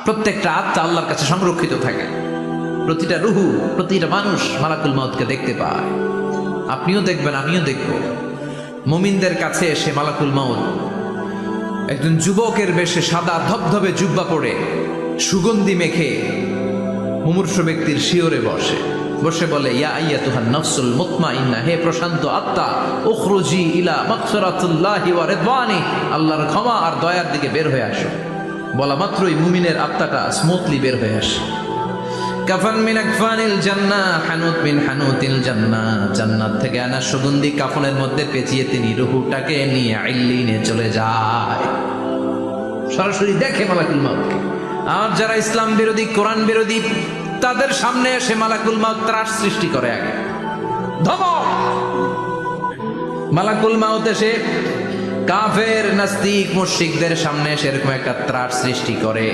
প্রত্যেকটা আত্মা আল্লাহর কাছে সংরক্ষিত থাকে। প্রতিটা রুহু, প্রতিটা মানুষ মালাকুল মউতকে দেখতে পায়। আপনিও দেখবেন, আমিও দেখব। মুমিনদের কাছে এসে মালাকুল মউত একজন যুবকের বেশে সাদা ধবধবে জুব্বা পরে সুগন্ধি মেখে মুমূর্ষু ব্যক্তির শিয়রে বসে বলে, ইয়া আইয়াতুহান নাফসুল মুতমাইন্নাহ, হে প্রশান্ত আত্মা, উখরুজি ইলা মাগফিরাতুল্লাহি ওয়া রিদওয়ানি, আল্লাহর ক্ষমা আর দয়ার দিকে বের হয়ে আসো। বলা মাত্রই মুমিনের আত্মাটা স্মুথলি বের হয়ে আসে। কাফান মিন আকফানিল জান্নাহ, হানুত মিন হানুতিল জান্নাহ, জান্নাত থেকে আনা সুগন্ধি কাফনের মধ্যে পেঁচিয়ে তিনি রূহটাকে নিয়ে ইল্লিনে চলে যায়। সরাসরি দেখে মালাকুল মউতকে। আর যারা ইসলাম বিরোধী, কোরআন বিরোধী, তাদের সামনে এসে মালাকুল মউত ত্রাস সৃষ্টি করে। আগে ধমক, মালাকুল মউত এসে কাফের, নাস্তিক, মুশরিকদের সামনে এসে এরকম একটা ত্রাস সৃষ্টি করে।